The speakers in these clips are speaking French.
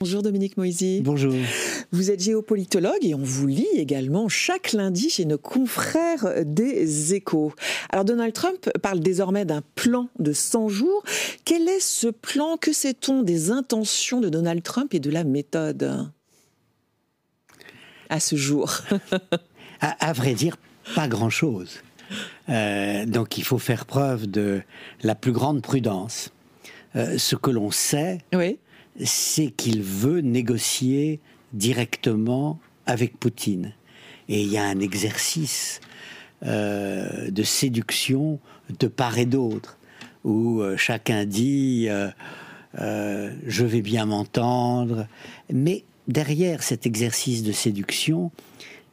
Bonjour Dominique Moisy. Bonjour. Vous êtes géopolitologue et on vous lit également chaque lundi chez nos confrères des Échos. Alors Donald Trump parle désormais d'un plan de 100 jours. Quel est ce plan? Que sait-on des intentions de Donald Trump et de la méthode à ce jour? À vrai dire, pas grand-chose. Donc il faut faire preuve de la plus grande prudence. Ce que l'on sait, oui, c'est qu'il veut négocier directement avec Poutine. Et il y a un exercice de séduction de part et d'autre, où chacun dit je vais bien m'entendre. Mais derrière cet exercice de séduction,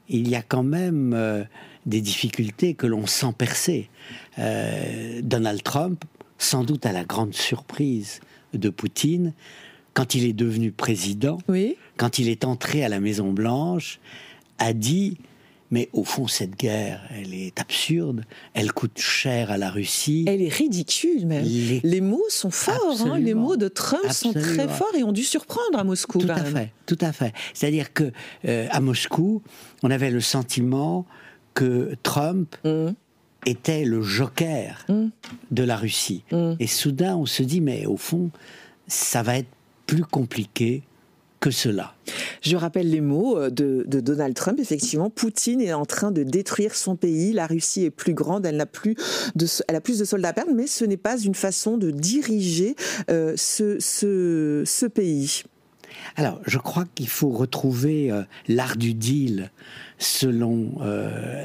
il y a quand même des difficultés que l'on sent percer. Donald Trump, sans doute à la grande surprise de Poutine, quand il est devenu président, oui, quand il est entré à la Maison-Blanche, a dit « Mais au fond, cette guerre, elle est absurde, elle coûte cher à la Russie. » Elle est ridicule même. Les mots sont forts, hein, les mots de Trump sont très forts et ont dû surprendre à Moscou. Tout à fait. C'est-à-dire que à Moscou, on avait le sentiment que Trump était le joker de la Russie. Et soudain, on se dit « Mais au fond, ça va être plus compliqué que cela. » Je rappelle les mots de Donald Trump. Effectivement, Poutine est en train de détruire son pays. La Russie est plus grande, elle a plus de soldats à perdre, mais ce n'est pas une façon de diriger ce pays. Alors, je crois qu'il faut retrouver l'art du deal selon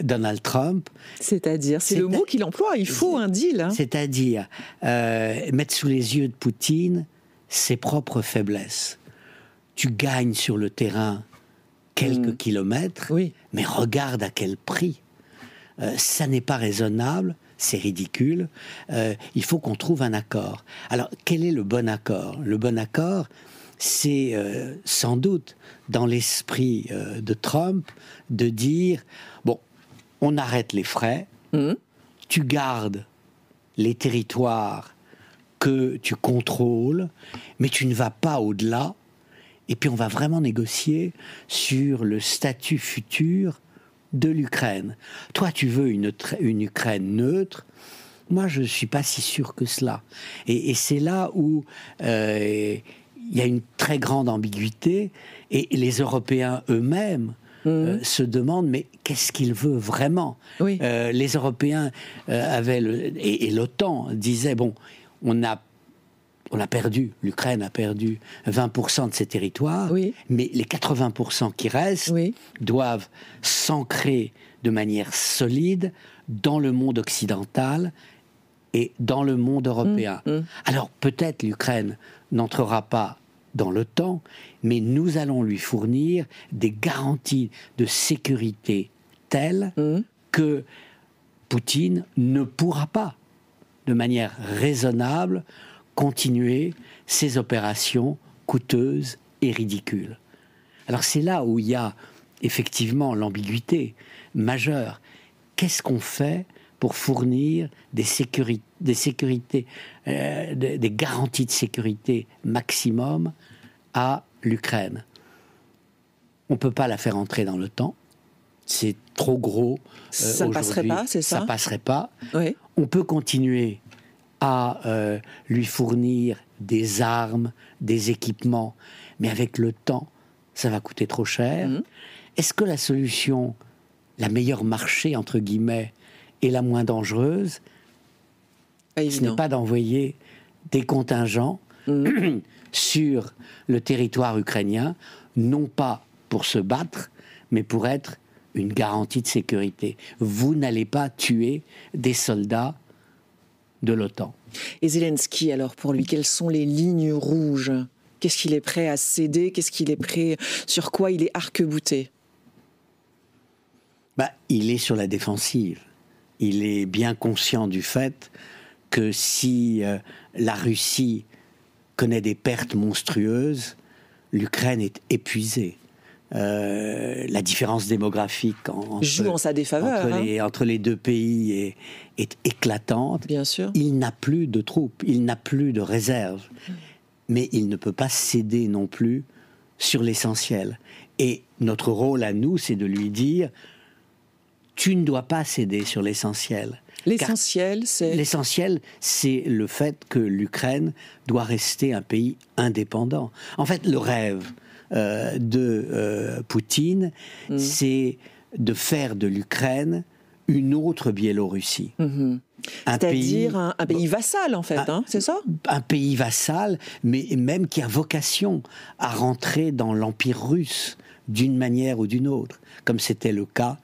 Donald Trump. C'est-à-dire, c'est le mot qu'il emploie, il faut un deal. Hein. C'est-à-dire mettre sous les yeux de Poutine ses propres faiblesses. Tu gagnes sur le terrain quelques kilomètres, oui, mais regarde à quel prix. Ça n'est pas raisonnable, c'est ridicule. Il faut qu'on trouve un accord. Alors, quel est le bon accord? Le bon accord, c'est sans doute dans l'esprit de Trump de dire, bon, on arrête les frais, tu gardes les territoires que tu contrôles, mais tu ne vas pas au-delà, et puis on va vraiment négocier sur le statut futur de l'Ukraine. Toi, tu veux une Ukraine neutre, moi je ne suis pas si sûr que cela. Et c'est là où il y a une très grande ambiguïté, et les Européens eux-mêmes se demandent, mais qu'est-ce qu'il veut vraiment? Oui. Les Européens et l'OTAN disaient, bon, on a perdu, l'Ukraine a perdu 20% de ses territoires, oui, mais les 80% qui restent doivent s'ancrer de manière solide dans le monde occidental et dans le monde européen. Alors peut-être l'Ukraine n'entrera pas dans l'OTAN, mais nous allons lui fournir des garanties de sécurité telles que Poutine ne pourra pas, de manière raisonnable, continuer ses opérations coûteuses et ridicules. Alors c'est là où il y a effectivement l'ambiguïté majeure. Qu'est-ce qu'on fait pour fournir des garanties de sécurité maximum à l'Ukraine? On ne peut pas la faire entrer dans l'OTAN. C'est trop gros. Ça ne passerait pas, c'est ça? Ça ne passerait pas. Oui. On peut continuer à lui fournir des armes, des équipements, mais avec le temps, ça va coûter trop cher. Est-ce que la solution, la meilleure marché, entre guillemets, et la moins dangereuse, ce n'est pas d'envoyer des contingents sur le territoire ukrainien, non pas pour se battre, mais pour être une garantie de sécurité. Vous n'allez pas tuer des soldats de l'OTAN. Et Zelensky, alors, pour lui, quelles sont les lignes rouges? Qu'est-ce qu'il est prêt à céder? Sur quoi il est arc-bouté? Il est sur la défensive. Il est bien conscient du fait que si la Russie connaît des pertes monstrueuses, l'Ukraine est épuisée. La différence démographique joue en sa défaveur entre les deux pays est éclatante. Bien sûr. Il n'a plus de troupes, il n'a plus de réserves, mais il ne peut pas céder non plus sur l'essentiel. Et notre rôle à nous, c'est de lui dire, tu ne dois pas céder sur l'essentiel. L'essentiel, c'est le fait que l'Ukraine doit rester un pays indépendant. En fait, le rêve de Poutine, c'est de faire de l'Ukraine une autre Biélorussie. C'est-à-dire un pays vassal, en fait, c'est ça ? Un pays vassal, mais même qui a vocation à rentrer dans l'Empire russe d'une manière ou d'une autre, comme c'était le cas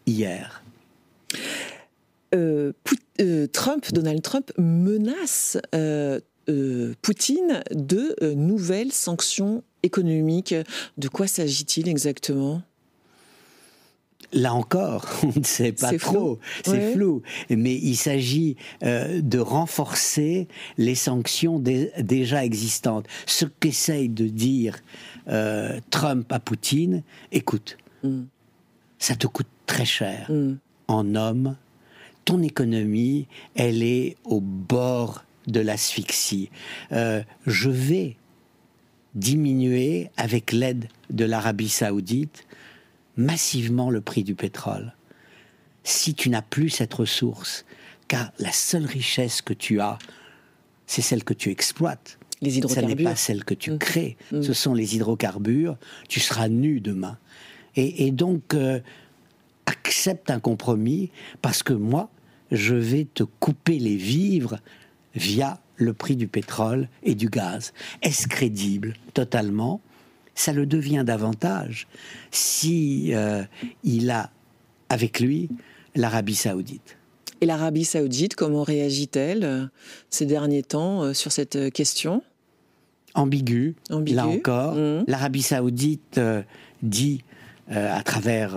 hier. Donald Trump menace Poutine de nouvelles sanctions économiques. De quoi s'agit-il exactement ? Là encore, on ne sait pas trop, c'est flou. Mais il s'agit de renforcer les sanctions déjà existantes. Ce qu'essaye de dire Trump à Poutine, écoute, ça te coûte très cher en hommes. Ton économie, elle est au bord de l'asphyxie. Je vais diminuer, avec l'aide de l'Arabie Saoudite, massivement le prix du pétrole. Si tu n'as plus cette ressource, car la seule richesse que tu as, c'est celle que tu exploites. Les hydrocarbures. Ce n'est pas celle que tu crées. Ce sont les hydrocarbures. Tu seras nu demain. Et donc, accepte un compromis, parce que moi, je vais te couper les vivres via le prix du pétrole et du gaz. Est-ce crédible ? Totalement. Ça le devient davantage si il a avec lui l'Arabie Saoudite. Et l'Arabie Saoudite, comment réagit-elle ces derniers temps sur cette question ? Ambigu, là encore. L'Arabie Saoudite dit, à travers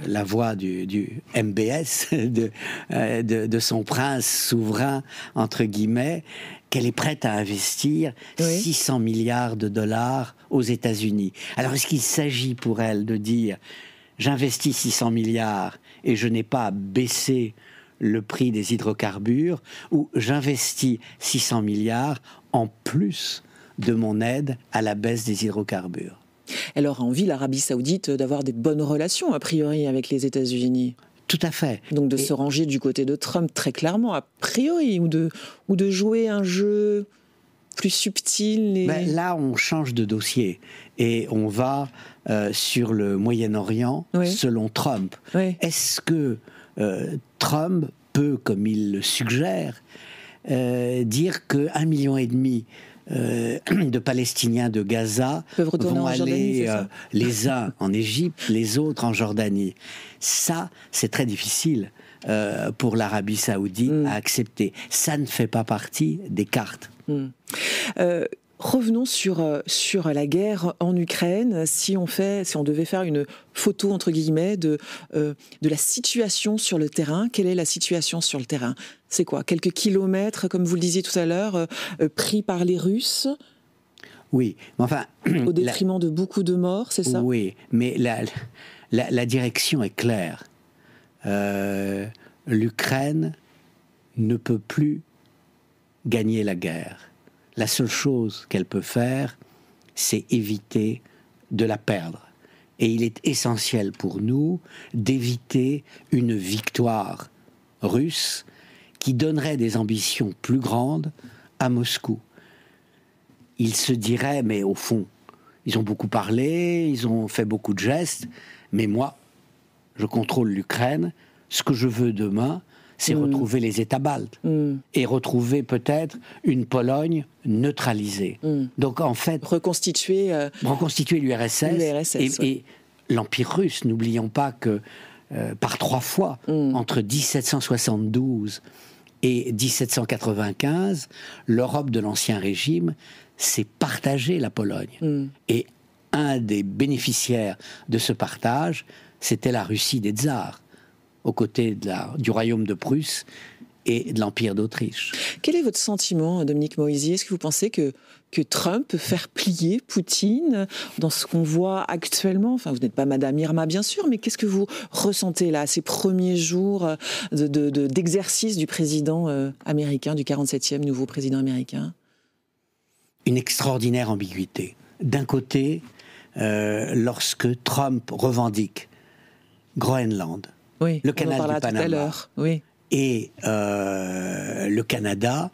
la voix du MBS, de son prince souverain, entre guillemets, qu'elle est prête à investir 600 milliards de dollars aux États-Unis. Alors, est-ce qu'il s'agit pour elle de dire « j'investis 600 milliards et je n'ai pas à baisser le prix des hydrocarbures » ou « j'investis 600 milliards en plus de mon aide à la baisse des hydrocarbures » ? Elle aura envie, l'Arabie Saoudite, d'avoir des bonnes relations, a priori, avec les États-Unis. Tout à fait. Donc de se ranger du côté de Trump, très clairement, a priori, ou de jouer un jeu plus subtil. Là, on change de dossier et on va sur le Moyen-Orient selon Trump. Est-ce que Trump peut, comme il le suggère, dire que 1,5 million de Palestiniens de Gaza vont aller les uns en Égypte, les autres en Jordanie. Ça, c'est très difficile pour l'Arabie Saoudite à accepter. Ça ne fait pas partie des cartes. Revenons sur la guerre en Ukraine. Si on devait faire une photo, entre guillemets, de la situation sur le terrain, quelle est la situation sur le terrain ? C'est quoi ? Quelques kilomètres, comme vous le disiez tout à l'heure, pris par les Russes ? Oui, mais enfin... Au détriment de beaucoup de morts, c'est ça ? Oui, mais la direction est claire. L'Ukraine ne peut plus gagner la guerre. La seule chose qu'elle peut faire, c'est éviter de la perdre. Et il est essentiel pour nous d'éviter une victoire russe qui donnerait des ambitions plus grandes à Moscou. Il se dirait, mais au fond, ils ont beaucoup parlé, ils ont fait beaucoup de gestes, mais moi, je contrôle l'Ukraine. Ce que je veux demain, c'est retrouver les États baltes et retrouver peut-être une Pologne neutralisée. Donc en fait... Reconstituer l'URSS et l'Empire russe. N'oublions pas que par 3 fois, entre 1772 et 1795, l'Europe de l'Ancien Régime s'est partagée la Pologne. Et un des bénéficiaires de ce partage, c'était la Russie des tsars, aux côtés du royaume de Prusse et de l'Empire d'Autriche. Quel est votre sentiment, Dominique Moïsi ? Est-ce que vous pensez que Trump peut faire plier Poutine dans ce qu'on voit actuellement ? Enfin, vous n'êtes pas Madame Irma, bien sûr, mais qu'est-ce que vous ressentez là, ces premiers jours d'exercice du président américain, du 47e nouveau président américain ? Une extraordinaire ambiguïté. D'un côté, lorsque Trump revendique Groenland, Oui, le on en canal parlera du tout à Panama l'heure. Oui. et le Canada,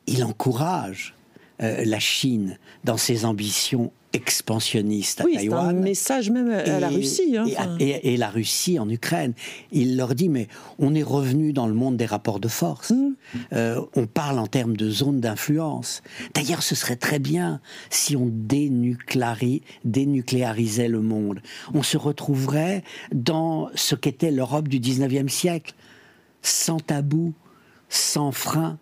il encourage la Chine dans ses ambitions expansionnistes à Oui, c'est un Taïwan. message même à la Russie. Hein, Et la Russie en Ukraine. Il leur dit, mais on est revenu dans le monde des rapports de force. On parle en termes de zone d'influence. D'ailleurs, ce serait très bien si on dénucléarisait le monde. On se retrouverait dans ce qu'était l'Europe du 19e siècle, sans tabou, sans frein.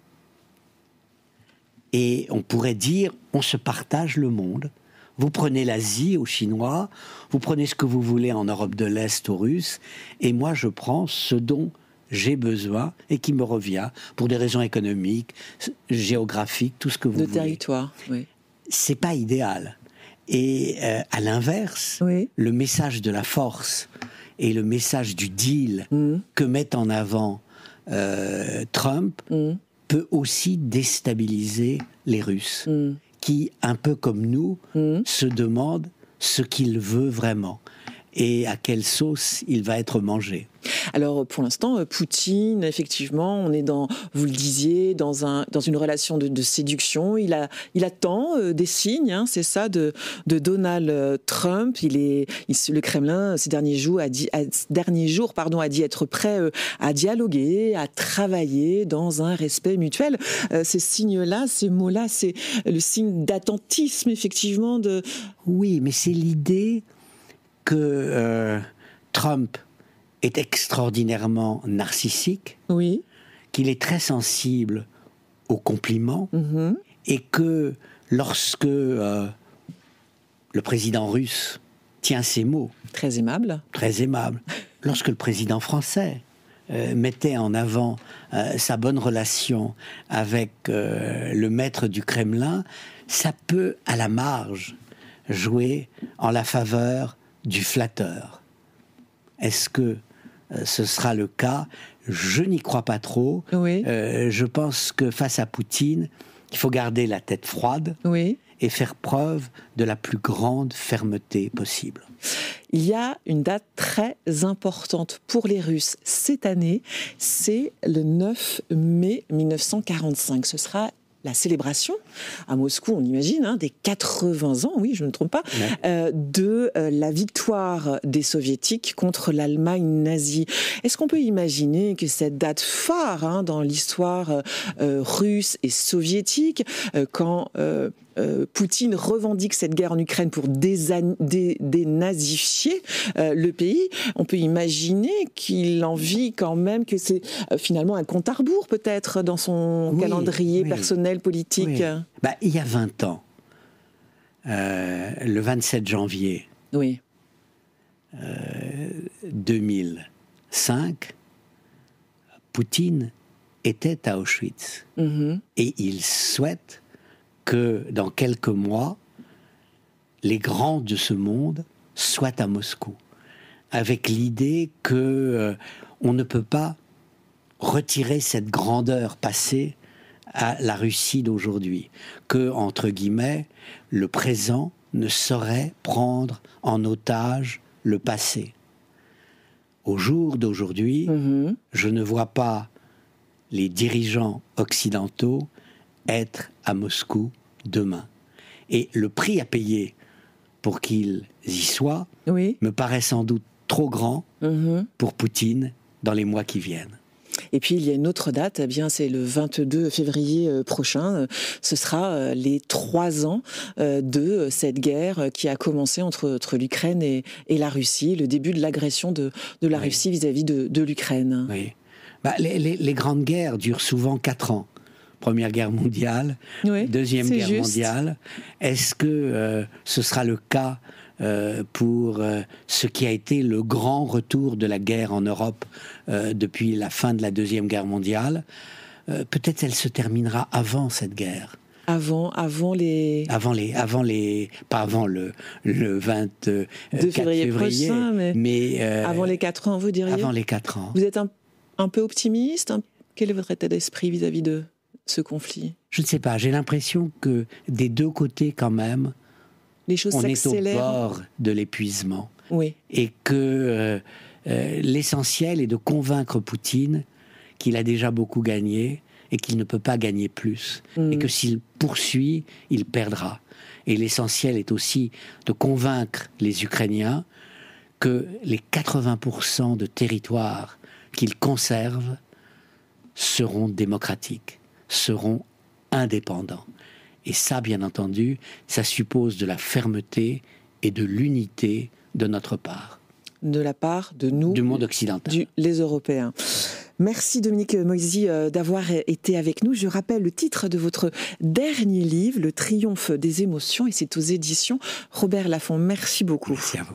Et on pourrait dire, on se partage le monde. Vous prenez l'Asie aux Chinois, vous prenez ce que vous voulez en Europe de l'Est aux Russes, et moi je prends ce dont j'ai besoin et qui me revient pour des raisons économiques, géographiques, tout ce que vous voulez. De territoire, oui. C'est pas idéal. Et à l'inverse, Oui. le message de la force et le message du deal que met en avant Trump peut aussi déstabiliser les Russes, qui, un peu comme nous, se demandent ce qu'il veut vraiment et à quelle sauce il va être mangé. Alors, pour l'instant, Poutine, effectivement, on est vous le disiez, dans une relation de séduction. Il attend des signes, hein, c'est ça, de Donald Trump. Le Kremlin, ces derniers jours, a dit être prêt à dialoguer, à travailler dans un respect mutuel. Ces signes-là, ces mots-là, c'est le signe d'attentisme, effectivement. Oui, mais c'est l'idée que Trump est extraordinairement narcissique, oui, qu'il est très sensible aux compliments, et que lorsque le président russe tient ses mots, très aimable, lorsque le président français mettait en avant sa bonne relation avec le maître du Kremlin, ça peut, à la marge, jouer en la faveur du flatteur. Est-ce que ce sera le cas? Je n'y crois pas trop. Oui. Je pense que face à Poutine, il faut garder la tête froide et faire preuve de la plus grande fermeté possible. Il y a une date très importante pour les Russes cette année, c'est le 9 mai 1945. Ce sera la célébration à Moscou, on imagine, des 80 ans, oui, je ne me trompe pas, de la victoire des Soviétiques contre l'Allemagne nazie. Est-ce qu'on peut imaginer que cette date phare dans l'histoire russe et soviétique, quand Poutine revendique cette guerre en Ukraine pour dénazifier le pays, on peut imaginer qu'il en vit quand même, que c'est finalement un compte à rebours peut-être dans son calendrier personnel, politique. Oui. Il y a 20 ans, le 27 janvier 2005, Poutine était à Auschwitz. Et il souhaite que dans quelques mois, les grands de ce monde soient à Moscou, avec l'idée que on ne peut pas retirer cette grandeur passée à la Russie d'aujourd'hui, que, entre guillemets, le présent ne saurait prendre en otage le passé. Au jour d'aujourd'hui, je ne vois pas les dirigeants occidentaux être à Moscou demain. Et le prix à payer pour qu'ils y soient me paraît sans doute trop grand pour Poutine dans les mois qui viennent. Et puis il y a une autre date, c'est le 22 février prochain. Ce sera les 3 ans de cette guerre qui a commencé entre l'Ukraine et la Russie, le début de l'agression de la Russie vis-à-vis de l'Ukraine. Oui. Les grandes guerres durent souvent 4 ans. Première guerre mondiale, Deuxième guerre mondiale. Est-ce que ce sera le cas pour ce qui a été le grand retour de la guerre en Europe depuis la fin de la Deuxième Guerre mondiale? Peut-être elle se terminera avant cette guerre. Pas avant le 24 février prochain, mais avant les 4 ans, vous diriez? Avant les 4 ans. Vous êtes un peu optimiste? Quel est votre état d'esprit vis-à-vis de ce conflit? Je ne sais pas, j'ai l'impression que des deux côtés quand même, Les choses on est au s'accélèrent. bord de l'épuisement. Oui. Et que l'essentiel est de convaincre Poutine qu'il a déjà beaucoup gagné et qu'il ne peut pas gagner plus. Et que s'il poursuit, il perdra. Et l'essentiel est aussi de convaincre les Ukrainiens que les 80% de territoires qu'ils conservent seront démocratiques, seront indépendants. Et ça, bien entendu, ça suppose de la fermeté et de l'unité de notre part. De la part de nous, du monde occidental. Les Européens. Merci Dominique Moïsi d'avoir été avec nous. Je rappelle le titre de votre dernier livre, Le triomphe des émotions, et c'est aux éditions Robert Laffont. Merci beaucoup. Merci à vous.